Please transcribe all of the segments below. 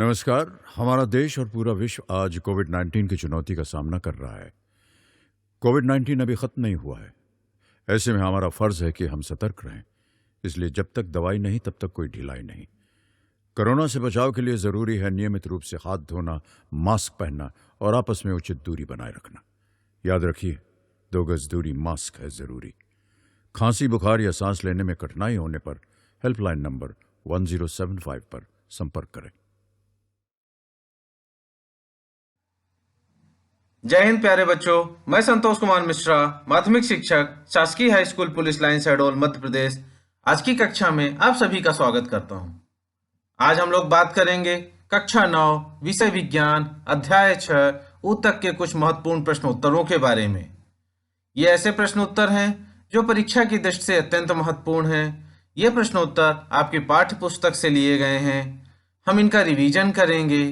नमस्कार। हमारा देश और पूरा विश्व आज कोविड-19 की चुनौती का सामना कर रहा है। कोविड-19 अभी खत्म नहीं हुआ है। ऐसे में हमारा फर्ज है कि हम सतर्क रहें। इसलिए जब तक दवाई नहीं तब तक कोई ढिलाई नहीं। कोरोना से बचाव के लिए जरूरी है नियमित रूप से हाथ धोना, मास्क पहनना और आपस में उचित दूरी बनाए रखना। याद रखिए, 2 गज दूरी मास्क है जरूरी। खांसी, बुखार या सांस लेने में कठिनाई होने पर हेल्पलाइन नंबर 1075 पर संपर्क करें। जय हिंद प्यारे बच्चों, मैं संतोष कुमार मिश्रा, माध्यमिक शिक्षक, शासकीय high school police line Shahdol Madhya Pradesh. आज की कक्षा में आप सभी का स्वागत करता हूं। आज हम लोग बात करेंगे कक्षा 9 विषय विज्ञान अध्याय 6 ऊतक के कुछ महत्वपूर्ण प्रश्नोत्तरों के बारे में। ये ऐसे प्रश्नोत्तर हैं जो परीक्षा की दृष्टि से अत्यंत महत्वपूर्ण हैं। ये प्रश्नोत्तर आपकी पाठ्य पुस्तक से लिए गए हैं। हम इनका रिवीजन करेंगे।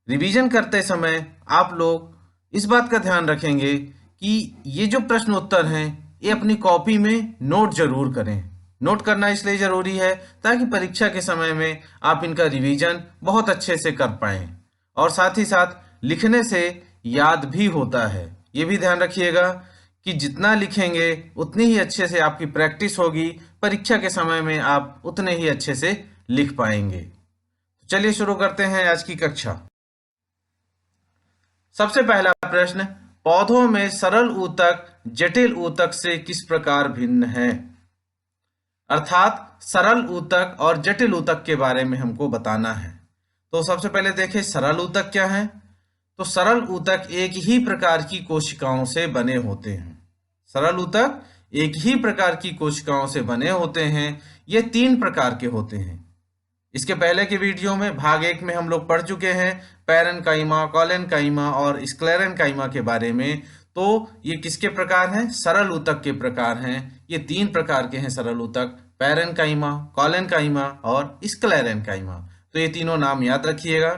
रिवीजन करते समय आप लोग इस बात का ध्यान रखेंगे कि ये जो प्रश्न उत्तर हैं ये अपनी कॉपी में नोट जरूर करें। नोट करना इसलिए जरूरी है ताकि परीक्षा के समय में आप इनका रिवीजन बहुत अच्छे से कर पाएं और साथ ही साथ लिखने से याद भी होता है। ये भी ध्यान रखिएगा कि जितना लिखेंगे उतनी ही अच्छे से आपकी प्रैक्टिस होगी। परीक्षा के समय में आप उतने ही अच्छे से लिख पाएंगे। चलिए शुरू करते हैं आज की कक्षा। सबसे पहला प्रश्न, पौधों में सरल ऊतक जटिल ऊतक से किस प्रकार भिन्न है? अर्थात सरल ऊतक और जटिल ऊतक के बारे में हमको बताना है। तो सबसे पहले देखें सरल ऊतक क्या है। तो सरल ऊतक एक ही प्रकार की कोशिकाओं से बने होते हैं। सरल ऊतक एक ही प्रकार की कोशिकाओं से बने होते हैं। ये 3 प्रकार के होते हैं। इसके पहले के वीडियो में भाग 1 में हम लोग पढ़ चुके हैं पैरेन्काइमा, कॉलेन्काइमा और स्क्लेरेन्काइमा के बारे में। तो ये किसके प्रकार हैं? सरल ऊतक के प्रकार हैं। ये 3 प्रकार के हैं सरल ऊतक, पैरेन्काइमा, कॉलेन्काइमा और स्क्लेरेन्काइमा। तो ये तीनों नाम याद रखिएगा।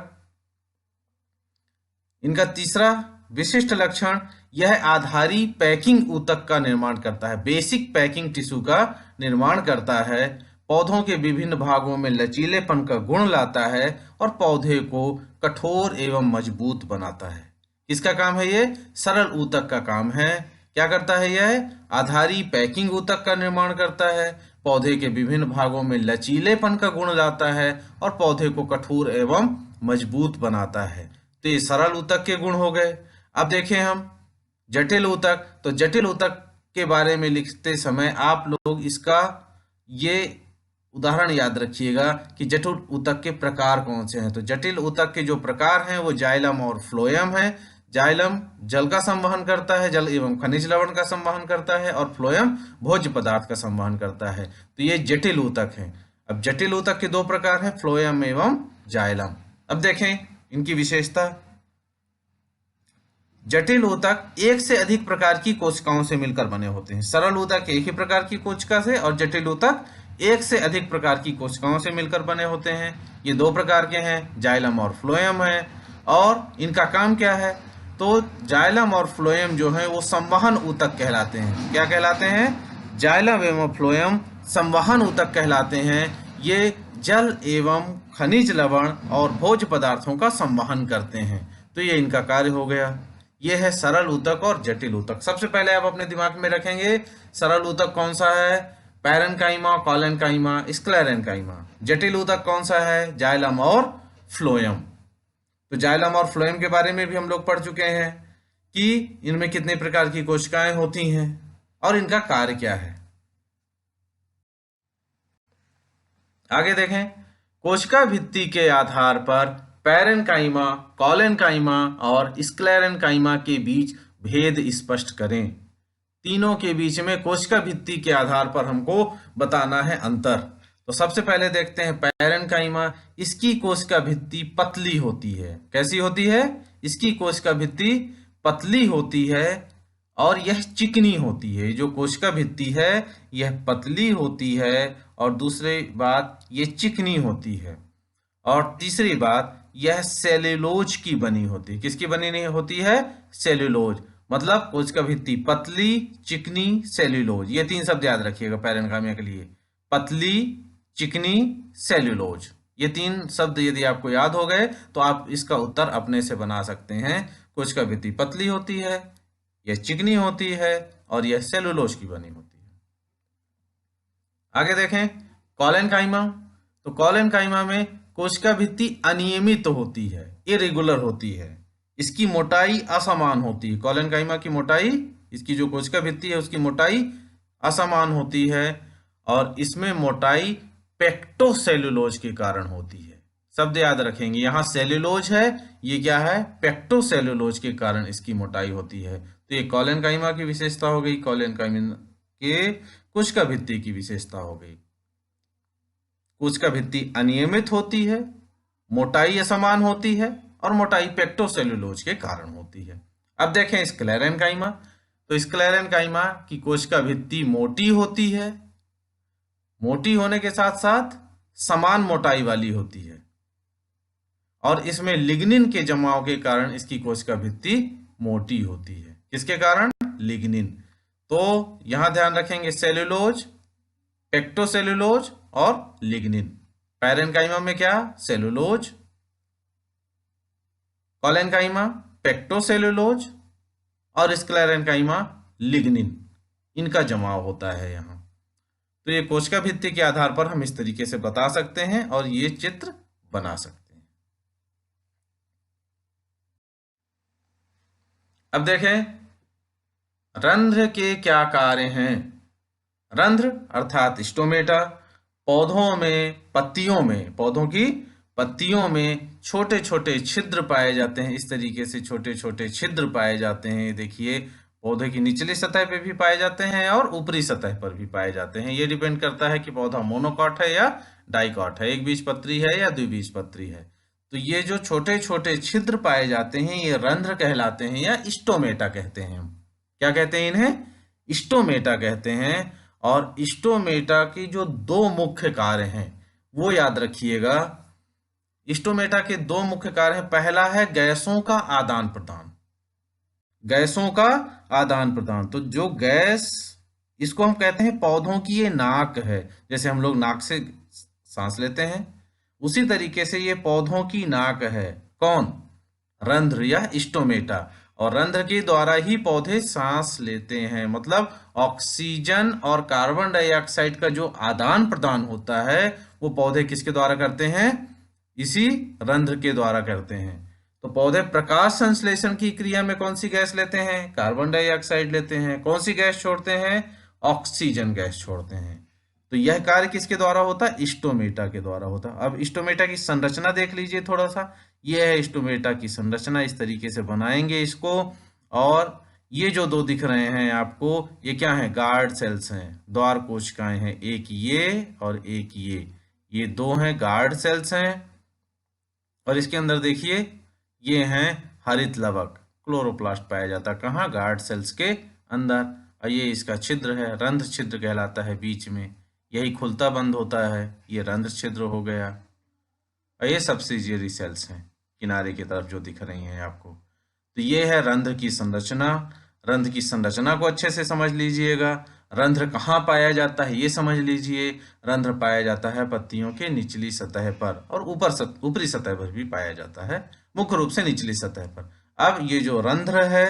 इनका तीसरा विशिष्ट लक्षण, यह आधारी पैकिंग ऊतक का निर्माण करता है, बेसिक पैकिंग टिश्यू का निर्माण करता है। पौधों के विभिन्न भागों में लचीलेपन का गुण लाता है और पौधे को कठोर एवं मजबूत बनाता है। किसका काम है ये? सरल ऊतक का काम है। क्या करता है यह? आधारी पैकिंग ऊतक का निर्माण करता है, पौधे के विभिन्न भागों में लचीलेपन का गुण लाता है और पौधे को कठोर एवं मजबूत बनाता है। तो ये सरल ऊतक के गुण हो गए। अब देखें हम जटिल ऊतक। तो जटिल ऊतक के बारे में लिखते समय आप लोग इसका ये उदाहरण याद रखिएगा कि जटिल ऊतक के प्रकार कौन से हैं। तो जटिल ऊतक के जो प्रकार हैं वो जाइलम और फ्लोएम है। जाइलम जल का संवहन करता है, जल एवं खनिज लवण का संवहन करता है, और फ्लोएम भोज्य पदार्थ का संवहन करता है। तो ये जटिल ऊतक हैं। अब जटिल ऊतक के 2 प्रकार हैं, फ्लोएम एवं जाइलम। अब देखें इनकी विशेषता। जटिल ऊतक एक से अधिक प्रकार की कोशिकाओं से मिलकर बने होते हैं। सरल ऊतक एक ही प्रकार की कोशिका से और जटिल ऊतक एक से अधिक प्रकार की कोशिकाओं से मिलकर बने होते हैं। ये 2 प्रकार के हैं, जाइलम और फ्लोएम है। और इनका काम क्या है? तो जाइलम और फ्लोएम जो है वो संवहन ऊतक कहलाते हैं। क्या कहलाते हैं? जाइलम एवं फ्लोएम संवहन ऊतक कहलाते हैं। ये जल एवं खनिज लवण और भोज्य पदार्थों का संवहन करते हैं। तो ये इनका कार्य हो गया। ये है सरल ऊतक और जटिल ऊतक। सबसे पहले आप अपने दिमाग में रखेंगे सरल ऊतक कौन सा है? Parenchyma, collenchyma, sclerenchyma. जटिल ऊतक कौन सा है? जाइलम और फ्लोएम। तो जाइलम और फ्लोएम के बारे में भी हम लोग पढ़ चुके हैं कि इनमें कितने प्रकार की कोशिकाएं होती हैं और इनका कार्य क्या है। आगे देखें, कोशिका भित्ति के आधार पर पैरेन्काइमा, कॉलेन्काइमा और स्क्लेरेन्काइमा के बीच भेद स्पष्ट करें। तीनों के बीच में कोशिका भित्ति के आधार पर हमको बताना है अंतर। तो सबसे पहले देखते हैं पैरेन्काइमा। इसकी कोशिका भित्ति पतली होती है। कैसी होती है? इसकी कोशिका भित्ति पतली होती है और यह चिकनी होती है। जो कोशिका भित्ति है यह पतली होती है और दूसरी बात ये चिकनी होती है। और तीसरी बात यह सेल्यूलोज की बनी होती है। किसकी बनी नहीं होती है? सेल्यूलोज। मतलब कोशिका भित्ति पतली, चिकनी, सेल्यूलोज। ये 3 शब्द याद रखिएगा पैरेन्काइमा के लिए, पतली, चिकनी, सेल्यूलोज। ये 3 शब्द यदि आपको याद हो गए तो आप इसका उत्तर अपने से बना सकते हैं। कोशिका भित्ति पतली होती है, यह चिकनी होती है और यह सेलुलोज की बनी होती है। आगे देखें कॉलेनकाइमा। तो कॉलेनकाइमा में कोशिका भित्ति अनियमित होती है, इरेगुलर होती है, इसकी मोटाई असमान होती है। कॉलेनकाइमा की मोटाई, इसकी जो कोशिका भित्ति है उसकी मोटाई असमान होती है और इसमें मोटाई पेक्टोसेलुलोज के कारण होती है। शब्द याद रखेंगे, यहाँ सेलुलोज है, ये क्या है, पेक्टोसेलुलोज के कारण इसकी मोटाई होती है। तो ये कॉलेनकाइमा की विशेषता हो गई, कॉलेनकाइमा के कोशिका भित्ति की विशेषता हो गई। कोशिका भित्ति अनियमित होती है, मोटाई असमान होती है और मोटाई पेक्टोसेलुलोज के कारण होती है। अब देखें स्क्लेरेनकाइमा। तो स्क्लेरेनकाइमा की कोशिका भित्ति मोटी होती है, मोटी होने के साथ साथ समान मोटाई वाली होती है और इसमें लिग्निन के जमाव के कारण इसकी कोशिका भित्ति मोटी होती है। किसके कारण? लिग्निन। तो यहां ध्यान रखेंगे सेलुलोज, पेक्टोसेलुलोज और लिग्निन। पैरेनकाइमा में क्या? सेलुलोज, कॉलेनकाइमा पेक्टोसेलुलोज और स्क्लेरेनकाइमा लिग्निन, इनका जमाव होता है यहाँ। तो ये कोशिका भित्ति के आधार पर हम इस तरीके से बता सकते हैं और ये चित्र बना सकते हैं। अब देखें रंध्र के क्या कार्य हैं। रंध्र अर्थात स्टोमेटा पौधों में, पत्तियों में, पौधों की पत्तियों में छोटे छोटे छिद्र पाए जाते हैं। इस तरीके से छोटे छोटे छिद्र पाए जाते हैं। देखिए पौधे की निचली सतह पे भी पाए जाते हैं और ऊपरी सतह पर भी पाए जाते हैं। ये डिपेंड करता है कि पौधा मोनोकॉट है या डाइकॉट है, एक बीजपत्री है या द्विबीजपत्री है। तो ये जो छोटे छोटे छिद्र पाए जाते हैं ये रंध्र कहलाते हैं या स्टोमेटा कहते हैं। हम क्या कहते हैं इन्हें? स्टोमेटा कहते हैं। और स्टोमेटा की जो 2 मुख्य कार्य हैं वो याद रखिएगा। स्टोमेटा के 2 मुख्य कार्य हैं। पहला है गैसों का आदान प्रदान, गैसों का आदान प्रदान। तो जो गैस, इसको हम कहते हैं पौधों की ये नाक है, जैसे हम लोग नाक से सांस लेते हैं उसी तरीके से ये पौधों की नाक है। कौन? रंध्र या स्टोमेटा। और रंध्र के द्वारा ही पौधे सांस लेते हैं। मतलब ऑक्सीजन और कार्बन डाइऑक्साइड का जो आदान प्रदान होता है वो पौधे किसके द्वारा करते हैं? इसी रंध्र के द्वारा करते हैं। तो पौधे प्रकाश संश्लेषण की क्रिया में कौन सी गैस लेते हैं? कार्बन डाइऑक्साइड लेते हैं। कौन सी गैस छोड़ते हैं? ऑक्सीजन गैस छोड़ते हैं। तो यह कार्य किसके द्वारा होता है? स्टोमेटा के द्वारा होता है। अब स्टोमेटा की संरचना देख लीजिए थोड़ा सा। यह है स्टोमेटा की संरचना, इस तरीके से बनाएंगे इसको। और ये जो 2 दिख रहे हैं आपको, ये क्या है? गार्ड सेल्स हैं, द्वार कोशिकाएं हैं। एक ये और एक ये 2 हैं गार्ड सेल्स हैं। और इसके अंदर देखिए ये हैं हरित लवक, क्लोरोप्लास्ट पाया जाता है। कहाँ? गार्ड सेल्स के अंदर। और ये इसका छिद्र है, रंध्र छिद्र कहलाता है बीच में, यही खुलता बंद होता है, ये रंध्र छिद्र हो गया। और ये सब्सिडियरी सेल्स हैं किनारे की तरफ जो दिख रही हैं आपको। तो ये है रंध्र की संरचना। रंध्र की संरचना को अच्छे से समझ लीजिएगा। रंध्र कहाँ पाया जाता है ये समझ लीजिए। रंध्र पाया जाता है पत्तियों के निचली सतह पर और ऊपरी सतह पर भी पाया जाता है, मुख्य रूप से निचली सतह पर। अब ये जो रंध्र है,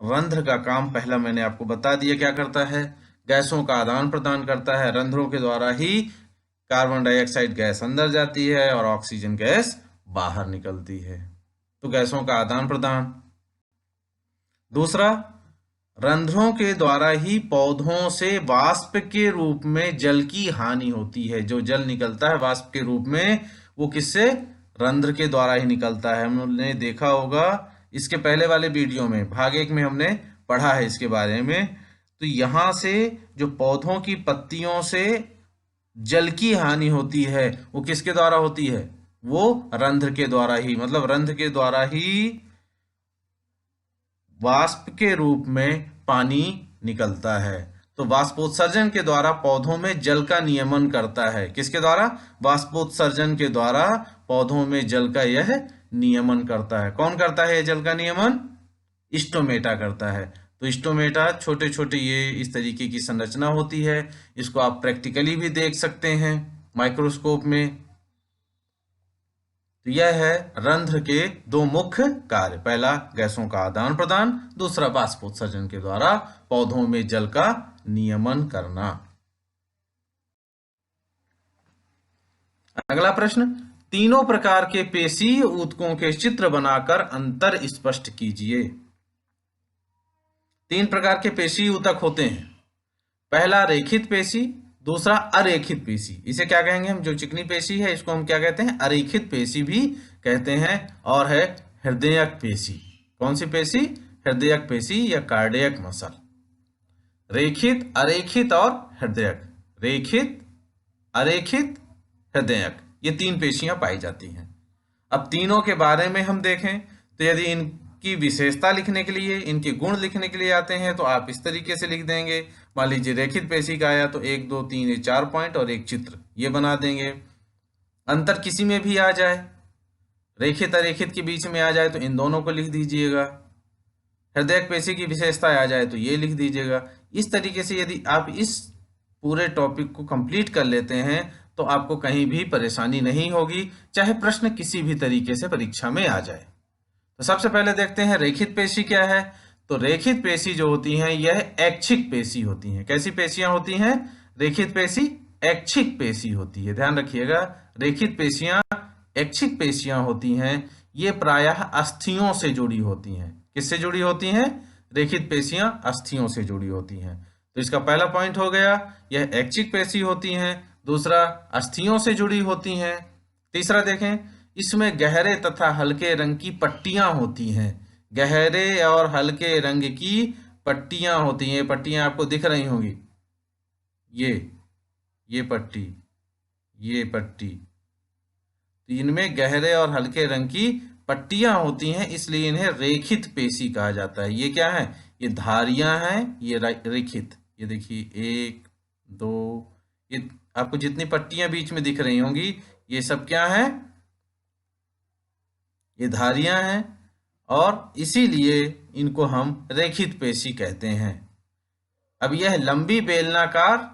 रंध्र का काम पहला मैंने आपको बता दिया क्या करता है? गैसों का आदान प्रदान करता है। रंध्रों के द्वारा ही कार्बन डाइऑक्साइड गैस अंदर जाती है और ऑक्सीजन गैस बाहर निकलती है। तो गैसों का आदान प्रदान। दूसरा, रंध्रों के द्वारा ही पौधों से वाष्प के रूप में जल की हानि होती है। जो जल निकलता है वाष्प के रूप में वो किससे? रंध्र के द्वारा ही निकलता है। हमने देखा होगा इसके पहले वाले वीडियो में, भाग 1 में हमने पढ़ा है इसके बारे में। तो यहां से जो पौधों की पत्तियों से जल की हानि होती है वो किसके द्वारा होती है? वो रंध्र के द्वारा ही। मतलब रंध्र के द्वारा ही वाष्प के रूप में पानी निकलता है। तो वाष्पोत्सर्जन के द्वारा पौधों में जल का नियमन करता है। किसके द्वारा? वाष्पोत्सर्जन के द्वारा पौधों में जल का यह नियमन करता है। कौन करता है जल का नियमन? स्टोमेटा करता है। तो स्टोमेटा छोटे छोटे ये इस तरीके की संरचना होती है। इसको आप प्रैक्टिकली भी देख सकते हैं माइक्रोस्कोप में। तो यह है रंध्र के दो मुख्य कार्य। पहला गैसों का आदान प्रदान, दूसरा बाष्पोत्सर्जन के द्वारा पौधों में जल का नियमन करना। अगला प्रश्न, तीनों प्रकार के पेशीय ऊतकों के चित्र बनाकर अंतर स्पष्ट कीजिए। तीन प्रकार के पेशीय ऊतक होते हैं। पहला रेखित पेशी, दूसरा अरेखित पेशी। इसे क्या कहेंगे हम? जो चिकनी पेशी है इसको हम क्या कहते हैं? अरेखित पेशी भी कहते हैं। और है हृदयक पेशी। कौन सी पेशी? हृदयक पेशी या कार्डियक मसल। रेखित, अरेखित और हृदयक। रेखित, अरेखित, हृदयक, ये तीन पेशियां पाई जाती हैं। अब तीनों के बारे में हम देखें तो यदि इनकी विशेषता लिखने के लिए, इनके गुण लिखने के लिए आते हैं तो आप इस तरीके से लिख देंगे। मान लीजिए रेखित पेशी का आया तो 1 2 3 ये 4 पॉइंट और एक चित्र, ये बना देंगे। अंतर किसी में भी आ जाए, रेखित अरेखित के बीच में आ जाए तो इन दोनों को लिख दीजिएगा। हृदयक पेशी की विशेषता आ जाए तो ये लिख दीजिएगा। इस तरीके से यदि आप इस पूरे टॉपिक को कंप्लीट कर लेते हैं तो आपको कहीं भी परेशानी नहीं होगी, चाहे प्रश्न किसी भी तरीके से परीक्षा में आ जाए। तो सबसे पहले देखते हैं रेखित पेशी क्या है। तो रेखित पेशी जो होती हैं यह ऐच्छिक पेशी होती हैं। कैसी पेशियां होती हैं? रेखित पेशी ऐच्छिक पेशी होती है। ध्यान रखिएगा, रेखित पेशियां ऐच्छिक पेशियां होती हैं। ये प्रायः अस्थियों से जुड़ी होती हैं। किससे जुड़ी होती हैं? रेखित पेशियां अस्थियों से जुड़ी होती हैं। तो इसका पहला पॉइंट हो गया, यह ऐच्छिक पेशी होती हैं। दूसरा, अस्थियों से जुड़ी होती हैं। तीसरा देखें, इसमें गहरे तथा हल्के रंग की पट्टियां होती हैं। गहरे और हल्के रंग की पट्टियां होती हैं। पट्टियां आपको दिख रही होंगी, ये पट्टी, ये पट्टी। तो इनमें गहरे और हल्के रंग की पट्टियां होती हैं, इसलिए इन्हें रेखित पेशी कहा जाता है। ये क्या है? ये धारियां हैं, ये रेखित। ये देखिए 1 2, ये आपको जितनी पट्टियां बीच में दिख रही होंगी ये सब क्या है? ये धारियां हैं और इसीलिए इनको हम रेखित पेशी कहते हैं। अब यह लंबी बेलनाकार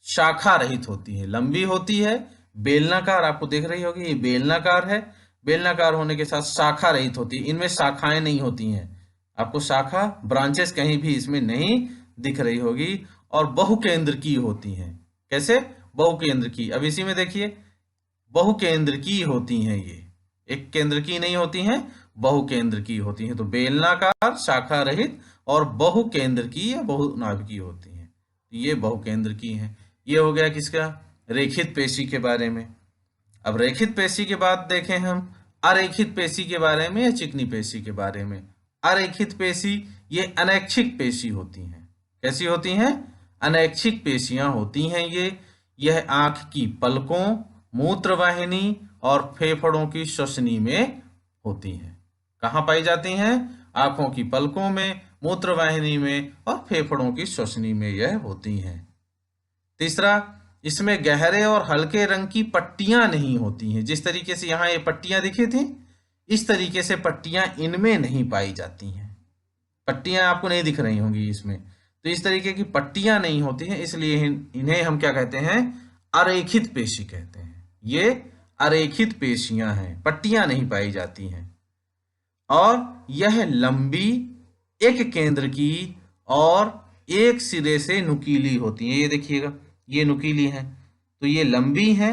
शाखा रहित होती है। लंबी होती है, बेलनाकार आपको दिख रही होगी, ये बेलनाकार है। बेलनाकार होने के साथ शाखा रहित होती है। इनमें शाखाएं नहीं होती हैं। आपको शाखा, ब्रांचेस कहीं भी इसमें नहीं दिख रही होगी। और बहुकेंद्रकीय होती हैं। कैसे? बहुकेंद्रकीय। अब इसी में देखिए, बहुकेंद्रकीय होती हैं। ये एक केंद्र की नहीं होती हैं, बहुकेंद्रकीय होती हैं। तो बेलनाकार, शाखा रहित और बहुकेंद्रकीय या बहुनाभिकीय होती हैं। ये बहुकेंद्रकीय हैं। ये हो गया किसका? रेखित पेशी के बारे में। अब रेखित पेशी के बाद देखें हम अरेखित पेशी के बारे में या चिकनी पेशी के बारे में। अरेखित पेशी ये अनैच्छिक पेशी होती हैं। कैसी होती हैं? अनैच्छिक पेशियां होती हैं यह आंख की पलकों, मूत्रवाहिनी और फेफड़ों की श्वसनी में होती हैं। कहाँ पाई जाती हैं? आंखों की पलकों में, मूत्रवाहिनी में और फेफड़ों की श्वसनी में यह होती हैं। तीसरा, इसमें गहरे और हल्के रंग की पट्टियां नहीं होती हैं। जिस तरीके से यहाँ ये पट्टियां दिखी थी, इस तरीके से पट्टियां इनमें नहीं पाई जाती हैं। पट्टियां आपको नहीं दिख रही होंगी इसमें। तो इस तरीके की पट्टियां नहीं होती हैं, इसलिए इन्हें हम क्या कहते हैं? अरेखित पेशी कहते हैं। ये अरेखित पेशियां हैं, पट्टियां नहीं पाई जाती हैं। और यह लंबी, एक केंद्र की और एक सिरे से नुकीली होती हैं। ये देखिएगा, ये नुकीली है। तो ये लंबी है,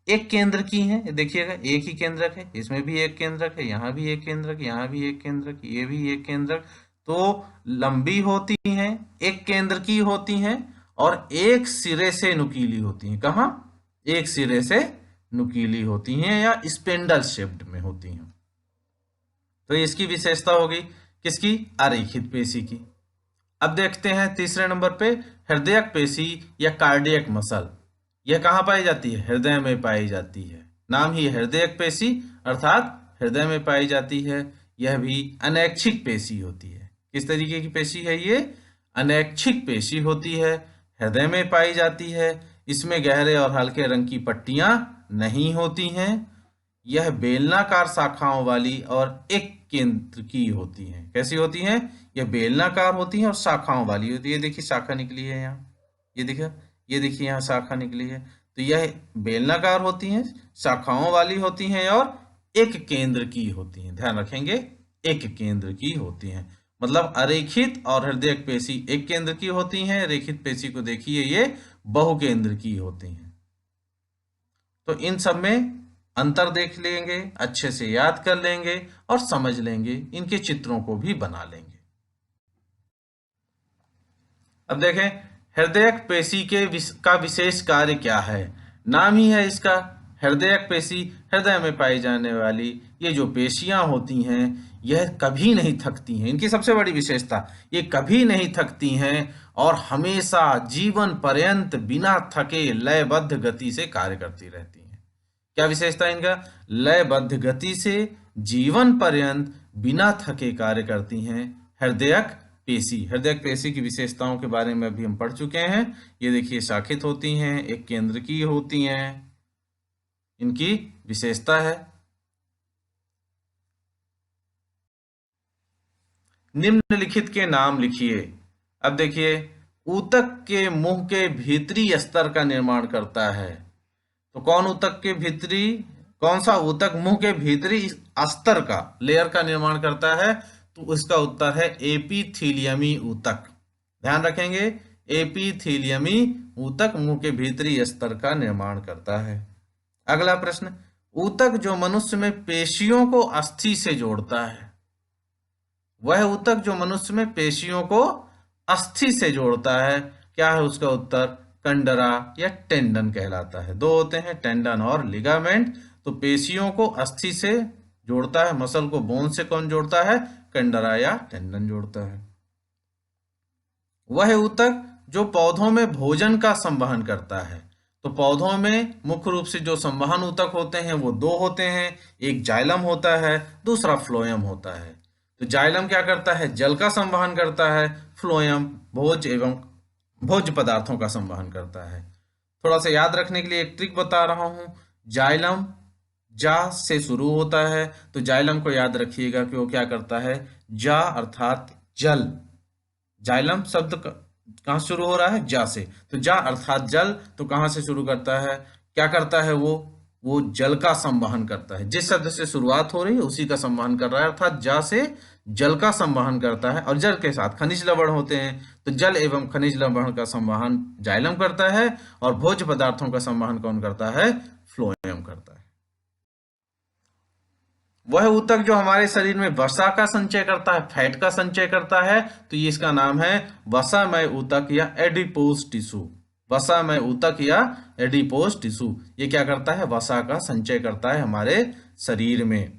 एक केंद्र की है। देखिएगा, एक ही केंद्रक है, इसमें भी एक केंद्रक है, यहाँ भी एक केंद्रक, यहाँ भी एक केंद्रक, ये भी एक केंद्रक। तो लंबी होती हैं, एक केंद्र की होती हैं और एक सिरे से नुकीली होती हैं। कहाँ? एक सिरे से नुकीली होती हैं या स्पेंडल शेप्ड में होती हैं। तो इसकी विशेषता होगी किसकी? अरेखित पेशी की। अब देखते हैं तीसरे नंबर पे हृदयक पेशी या कार्डियक मसल। यह कहाँ पाई जाती है? हृदय में पाई जाती है। नाम ही हृदयक पेशी, अर्थात हृदय में पाई जाती है। यह भी अनैच्छिक पेशी होती है। किस तरीके की पेशी है ये? अनैच्छिक पेशी होती है, हृदय में पाई जाती है। इसमें गहरे और हल्के रंग की पट्टियां नहीं होती हैं। यह बेलनाकार शाखाओं वाली और एक केंद्र की होती हैं। कैसी होती हैं? यह बेलनाकार होती हैं और शाखाओं वाली होती है। ये देखिए शाखा निकली है यहाँ, ये देखिए यहाँ शाखा निकली है। तो यह बेलनाकार होती हैं, शाखाओं वाली होती हैं और एक केंद्र की होती हैं। ध्यान रखेंगे, एक केंद्र की होती हैं। मतलब अरेखित और हृदयक पेशी एक केंद्र की होती हैं, रेखित पेशी को देखिए ये बहुकेंद्र की होती हैं। तो इन सब में अंतर देख लेंगे, अच्छे से याद कर लेंगे और समझ लेंगे, इनके चित्रों को भी बना लेंगे। अब देखें, हृदयक पेशी का विशेष कार्य क्या है। नाम ही है इसका, हृदयक पेशी। हृदय में पाई जाने वाली ये जो पेशियां होती हैं, यह कभी नहीं थकती हैं। इनकी सबसे बड़ी विशेषता, ये कभी नहीं थकती हैं और हमेशा जीवन पर्यंत बिना थके लयबद्ध गति से कार्य करती रहती हैं। क्या विशेषता इनका? लयबद्ध गति से जीवन पर्यंत बिना थके कार्य करती हैं हृदयक पेशी। हृदयक पेशी की विशेषताओं के बारे में अभी हम पढ़ चुके हैं। ये देखिए, शाखित होती हैं, एक केंद्र की होती हैं, इनकी विशेषता है। निम्नलिखित के नाम लिखिए। अब देखिए, ऊतक के मुंह के भीतरी स्तर का निर्माण करता है। तो कौन सा ऊतक मुंह के भीतरी अस्तर का, लेयर का निर्माण करता है? तो इसका उत्तर है एपिथीलियमी ऊतक। ध्यान रखेंगे, एपिथीलियमी ऊतक मुंह के भीतरी स्तर का निर्माण करता है। अगला प्रश्न, ऊतक जो मनुष्य में पेशियों को अस्थि से जोड़ता है, वह ऊतक जो मनुष्य में पेशियों को अस्थि से जोड़ता है, क्या है उसका उत्तर? कंडरा या टेंडन कहलाता है। दो होते हैं, टेंडन और लिगामेंट। तो पेशियों को अस्थि से जोड़ता है, मसल को बोन से कौन जोड़ता है? कंडरा या टेंडन जोड़ता है। वह ऊतक जो पौधों में भोजन का संवहन करता है। तो पौधों में मुख्य रूप से जो संवहन ऊतक होते हैं वो दो होते हैं, एक जाइलम होता है, दूसरा फ्लोएम होता है। तो जाइलम क्या करता है? जल का संवहन करता है। फ्लोएम भोज्य पदार्थों का संवहन करता है। थोड़ा सा याद रखने के लिए एक ट्रिक बता रहा हूं। जाइलम जा से शुरू होता है, तो जाइलम को याद रखिएगा कि वो क्या करता है? जा अर्थात जल। जाइलम शब्द कहाँ शुरू हो रहा है? जा से। तो जा अर्थात जल, तो कहाँ से शुरू करता है? क्या करता है वो जल का संवहन करता है। जिस शब्द से शुरुआत हो रही है उसी का संवहन कर रहा है, अर्थात जा से जल का संवहन करता है। और जल के साथ खनिज लवण होते हैं, तो जल एवं खनिज लवण का संवहन जाइलम करता है और भोज्य पदार्थों का संवहन कौन करता है? फ्लोएम करता है। वह ऊतक जो हमारे शरीर में वसा का संचय करता है, फैट का संचय करता है, तो ये इसका नाम है वसामय ऊतक या एडिपोज टिश्यू। वसामय ऊतक या एडिपोज टिश्यू ये क्या करता है? वसा का संचय करता है हमारे शरीर में।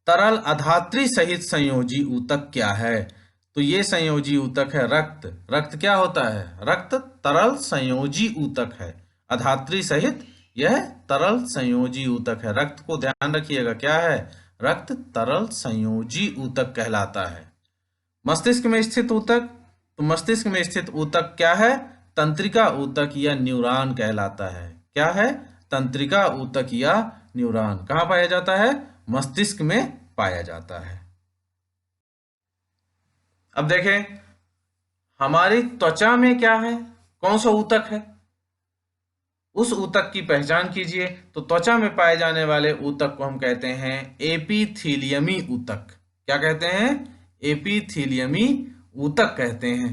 तरल अधात्री सहित संयोजी ऊतक क्या है? तो ये संयोजी ऊतक है रक्त। रक्त क्या होता है? रक्त तरल संयोजी ऊतक है। अधात्री सहित यह तरल संयोजी ऊतक है। रक्त को ध्यान रखिएगा, क्या है? रक्त तरल संयोजी ऊतक कहलाता है। मस्तिष्क में स्थित ऊतक, तो मस्तिष्क में स्थित ऊतक क्या है? तंत्रिका ऊतक या न्यूरॉन कहलाता है। क्या है? तंत्रिका ऊतक या न्यूरॉन। कहाँ पाया जाता है? मस्तिष्क में पाया जाता है। अब देखें, हमारी त्वचा में क्या है? कौन सा ऊतक है? उस ऊतक की पहचान कीजिए। तो त्वचा में पाए जाने वाले ऊतक को हम कहते हैं एपिथीलियमी ऊतक। क्या कहते हैं? एपिथीलियमी ऊतक कहते हैं।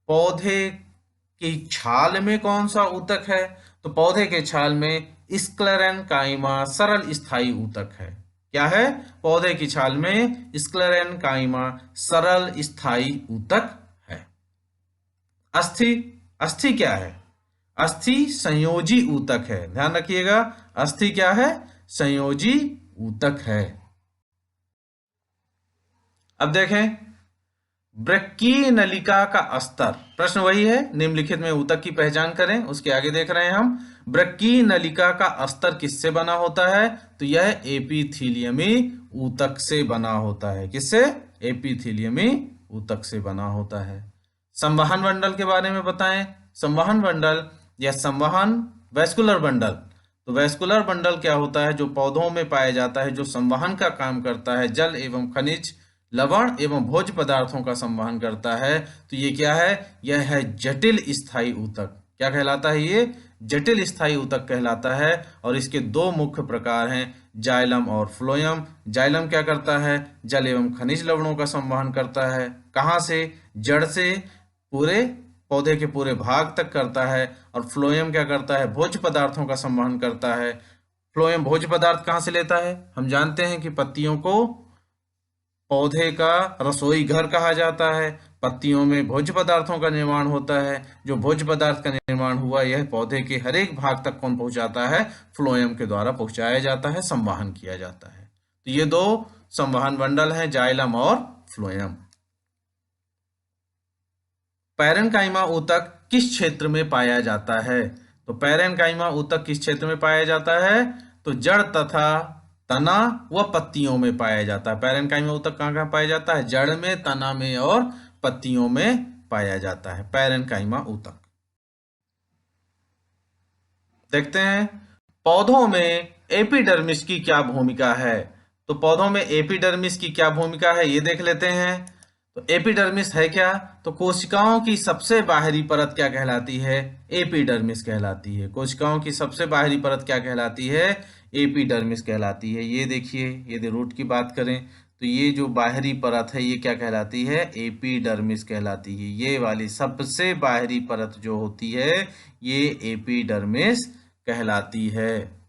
पौधे की छाल में कौन सा ऊतक है? तो पौधे के छाल में स्क्लेरेन्काइमा सरल स्थायी ऊतक है। क्या है? पौधे की छाल में स्क्लेरेन्काइमा सरल स्थायी ऊतक है। अस्थि क्या है? अस्थि संयोजी ऊतक है। ध्यान रखिएगा, अस्थि क्या है? संयोजी ऊतक है। अब देखें, वृक्कीय नलिका का स्तर। प्रश्न वही है, निम्नलिखित में ऊतक की पहचान करें। उसके आगे देख रहे हैं हम, वृक्कीय नलिका का स्तर किससे बना होता है? तो यह एपिथीलियमी ऊतक से बना होता है। किससे? एपिथीलियमी ऊतक से बना होता है। संवहन मंडल के बारे में बताएं। संवहन मंडल या संवहन वैस्कुलर बंडल। तो वैस्कुलर बंडल क्या होता है? जो पौधों में पाया जाता है, जो संवहन का काम करता है, जल एवं खनिज लवण एवं भोज्य पदार्थों का संवहन करता है। तो ये क्या है? यह है जटिल स्थायी ऊतक। क्या कहलाता है ये? जटिल स्थायी ऊतक कहलाता है और इसके दो मुख्य प्रकार हैं, जाइलम और फ्लोएम। जाइलम क्या करता है? जल एवं खनिज लवणों का संवहन करता है। कहाँ से? जड़ से पूरे पौधे के पूरे भाग तक करता है। और फ्लोएम क्या करता है? भोज्य पदार्थों का संवहन करता है। फ्लोएम भोज्य पदार्थ कहाँ से लेता है? हम जानते हैं कि पत्तियों को पौधे का रसोई घर कहा जाता है। पत्तियों में भोज्य पदार्थों का निर्माण होता है। जो भोज्य पदार्थ का निर्माण हुआ यह पौधे के हर एक भाग तक कौन पहुंचाता है? फ्लोएम के द्वारा पहुंचाया जाता है, संवहन किया जाता है। तो ये दो संवहन मंडल हैं, जाइलम और फ्लोएम। पैरेन्काइमा ऊतक किस क्षेत्र में पाया जाता है? तो पैरेन्काइमा ऊतक किस क्षेत्र में पाया जाता है? तो जड़ तथा तना व पत्तियों में पाया जाता है। पैरेन्काइमा ऊतक कहाँ कहाँ पाया जाता है? जड़ में, तना में और पत्तियों में पाया जाता है पैरेन्काइमा ऊतक। देखते हैं पौधों में एपिडर्मिस की क्या भूमिका है। तो पौधों में एपिडर्मिस की क्या भूमिका है ये देख लेते हैं। तो एपिडर्मिस है क्या? तो कोशिकाओं की सबसे बाहरी परत क्या कहलाती है? एपिडर्मिस कहलाती है। कोशिकाओं की सबसे बाहरी परत क्या कहलाती है? एपिडर्मिस कहलाती है। ये देखिए, यदि रूट की बात करें तो ये जो बाहरी परत है ये क्या कहलाती है? एपिडर्मिस कहलाती है। ये वाली सबसे बाहरी परत जो होती है ये एपिडर्मिस कहलाती है।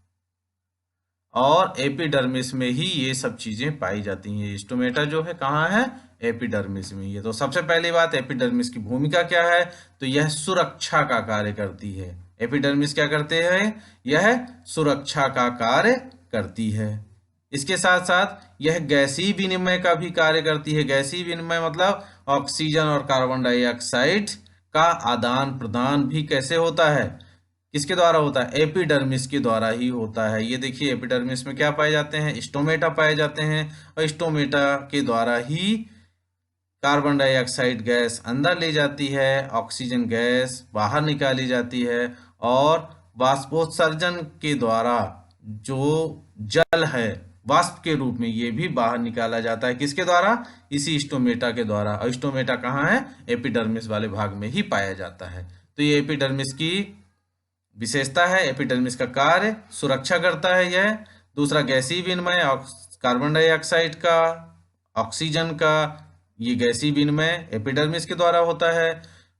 और एपिडर्मिस में ही ये सब चीजें पाई जाती हैं। स्टोमेटा जो है कहाँ है? एपिडर्मिस में। ये तो सबसे पहली बात, एपिडर्मिस की भूमिका क्या है? तो यह सुरक्षा का कार्य करती है। एपिडर्मिस क्या करते हैं? यह सुरक्षा का कार्य करती है। इसके साथ साथ यह गैसीय विनिमय का भी कार्य करती है। गैसीय विनिमय मतलब ऑक्सीजन और कार्बन डाइऑक्साइड का आदान प्रदान भी कैसे होता है? किसके द्वारा होता है? एपिडर्मिस के द्वारा ही होता है। ये देखिए, एपिडर्मिस में क्या पाए जाते हैं? स्टोमेटा पाए जाते हैं। और स्टोमेटा के द्वारा ही कार्बन डाइऑक्साइड गैस अंदर ले जाती है, ऑक्सीजन गैस बाहर निकाली जाती है, और वाष्पोत्सर्जन के द्वारा जो जल है वाष्प के रूप में ये भी बाहर निकाला जाता है। किसके द्वारा? इसी स्टोमेटा के द्वारा। और स्टोमेटा कहाँ है? एपिडर्मिस वाले भाग में ही पाया जाता है। तो ये एपिडर्मिस की विशेषता है। एपिडर्मिस का कार्य सुरक्षा करता है यह। दूसरा, गैसीय विनिमय, कार्बन डाइऑक्साइड का, ऑक्सीजन का, ये गैसीय विनिमय एपिडर्मिस के द्वारा होता है।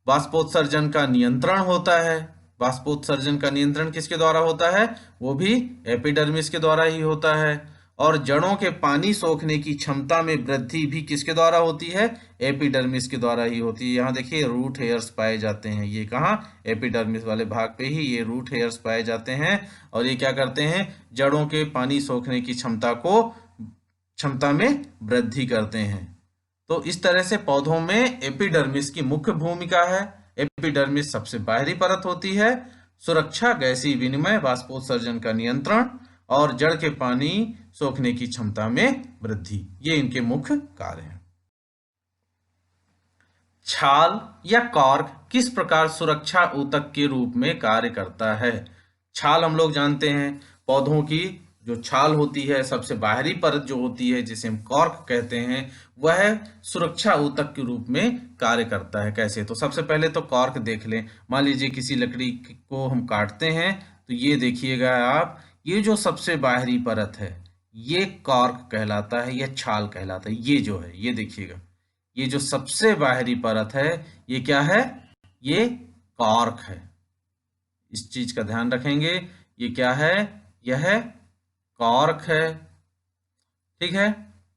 वाष्पोत्सर्जन का नियंत्रण होता है। वाष्पोत्सर्जन का नियंत्रण किसके द्वारा होता है? वो भी एपिडर्मिस के द्वारा ही होता है। और जड़ों के पानी सोखने की क्षमता में वृद्धि भी किसके द्वारा होती है? एपिडर्मिस के द्वारा ही होती है। यहाँ देखिए रूट हेयर्स पाए जाते हैं। ये कहाँ? एपिडर्मिस वाले भाग पे ही ये रूट हेयर्स पाए जाते हैं। और ये क्या करते हैं? जड़ों के पानी सोखने की क्षमता में वृद्धि करते हैं। तो इस तरह से पौधों में एपिडर्मिस की मुख्य भूमिका है। एपिडर्मिस सबसे बाहरी परत होती है। सुरक्षा, गैसीय विनिमय, वाष्पोत्सर्जन का नियंत्रण और जड़ के पानी सोखने की क्षमता में वृद्धि, ये इनके मुख्य कार्य हैं। छाल या कॉर्क किस प्रकार सुरक्षा ऊतक के रूप में कार्य करता है? छाल हम लोग जानते हैं, पौधों की जो छाल होती है, सबसे बाहरी परत जो होती है जिसे हम कॉर्क कहते हैं, वह सुरक्षा ऊतक के रूप में कार्य करता है। कैसे? तो सबसे पहले तो कॉर्क देख लें। मान लीजिए किसी लकड़ी को हम काटते हैं तो ये देखिएगा आप, ये जो सबसे बाहरी परत है ये कॉर्क कहलाता है, यह छाल कहलाता है। ये जो है, ये देखिएगा, ये जो सबसे बाहरी परत है ये क्या है? ये कॉर्क है। इस चीज का ध्यान रखेंगे। ये क्या है? यह कॉर्क है। ठीक है।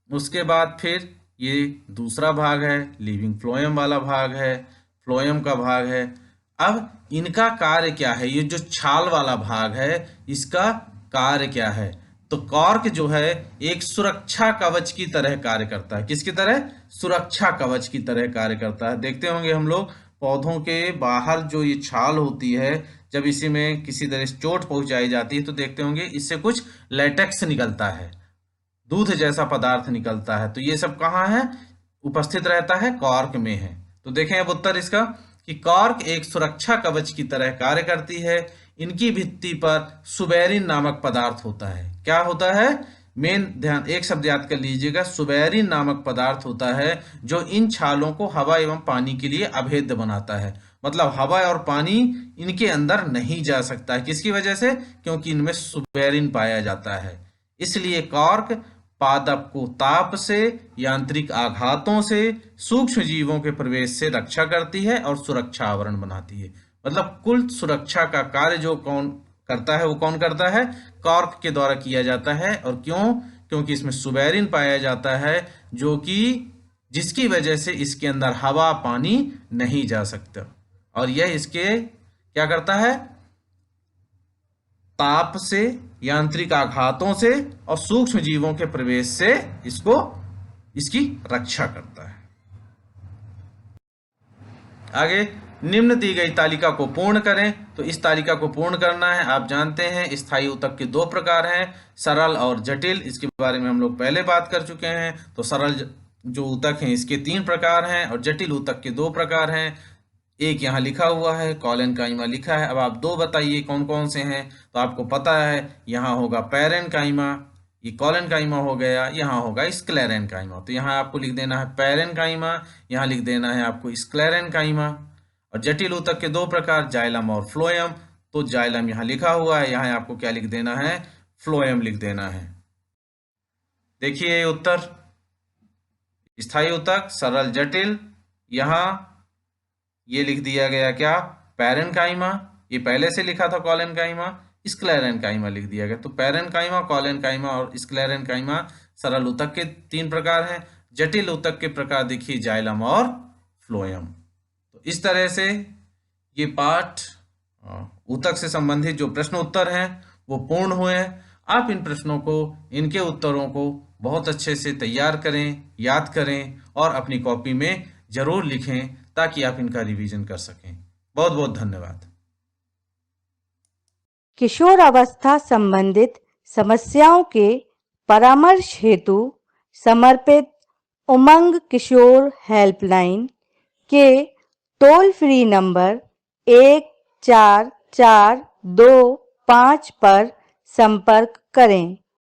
उसके बाद फिर ये दूसरा भाग है, लिविंग फ्लोएम वाला भाग है, फ्लोएम का भाग है। अब इनका कार्य क्या है? ये जो छाल वाला भाग है इसका कार्य क्या है? तो कॉर्क जो है एक सुरक्षा कवच की तरह कार्य करता है। किसकी तरह? सुरक्षा कवच की तरह कार्य करता है। देखते होंगे हम लोग पौधों के बाहर जो ये छाल होती है, जब इसी में किसी तरह से चोट पहुंचाई जाती है तो देखते होंगे इससे कुछ लेटेक्स निकलता है, दूध जैसा पदार्थ निकलता है। तो ये सब कहाँ है? उपस्थित रहता है, कॉर्क में है। तो देखें अब उत्तर इसका कि कॉर्क एक सुरक्षा कवच की तरह कार्य करती है। इनकी भित्ति पर सुबेरिन नामक पदार्थ होता है। क्या होता है? मेन ध्यान, एक शब्द याद कर लीजिएगा, सुबेरिन नामक पदार्थ होता है जो इन छालों को हवा एवं पानी के लिए अभेद्य बनाता है। मतलब हवा और पानी इनके अंदर नहीं जा सकता है। किसकी वजह से? क्योंकि इनमें सुबेरिन पाया जाता है। इसलिए कॉर्क पादप को ताप से, यांत्रिक आघातों से, सूक्ष्म जीवों के प्रवेश से रक्षा करती है और सुरक्षा आवरण बनाती है। मतलब कुल सुरक्षा का कार्य जो कौन करता है, वो कौन करता है? कॉर्क के द्वारा किया जाता है। और क्यों? क्योंकि इसमें सुबेरिन पाया जाता है, जो कि जिसकी वजह से इसके अंदर हवा पानी नहीं जा सकता, और यह इसके क्या करता है? ताप से, यांत्रिक आघातों से और सूक्ष्म जीवों के प्रवेश से इसकी रक्षा करता है। आगे निम्न दी गई तालिका को पूर्ण करें। तो इस तालिका को पूर्ण करना है। आप जानते हैं स्थायी ऊतक के दो प्रकार हैं, सरल और जटिल। इसके बारे में हम लोग पहले बात कर चुके हैं। तो सरल जो ऊतक हैं इसके 3 प्रकार हैं और जटिल ऊतक के 2 प्रकार हैं। एक यहाँ लिखा हुआ है, कॉलेनकाइमा लिखा है। अब आप 2 बताइए कौन कौन से हैं। तो आपको पता है, यहाँ होगा पैरेनकाइमा, ये कॉलेनकाइमा हो गया, यहाँ होगा स्क्लेरेनकाइमा। तो यहाँ आपको लिख देना है पैरेनकाइमा, यहाँ लिख देना है आपको स्क्लेरेनकाइमा। और जटिल ऊतक के 2 प्रकार, जाइलम और फ्लोएम। तो जाइलम यहाँ लिखा हुआ है, यहाँ आपको क्या लिख देना है? फ्लोएम लिख देना है। देखिए उत्तर, स्थायी ऊतक, सरल, जटिल। यहाँ ये लिख दिया गया क्या? पैरेनकाइमा। ये पहले से लिखा था कॉलेनकाइमा, स्क्लेरेनकाइमा लिख दिया गया। तो पैरेनकाइमा, कॉलेनकाइमा और स्क्लेरेनकाइमा सरल ऊतक के 3 प्रकार हैं। जटिल ऊतक के प्रकार देखिए जाइलम और फ्लोएम। तो इस तरह से ये पाठ ऊतक से संबंधित जो प्रश्न उत्तर हैं वो पूर्ण हुए हैं। आप इन प्रश्नों को, इनके उत्तरों को बहुत अच्छे से तैयार करें, याद करें और अपनी कॉपी में जरूर लिखें, ताकि आप इनका रिवीजन कर सकें। बहुत बहुत धन्यवाद। किशोर अवस्था संबंधित समस्याओं के परामर्श हेतु समर्पित उमंग किशोर हेल्पलाइन के टोल फ्री नंबर 144225 पर संपर्क करें।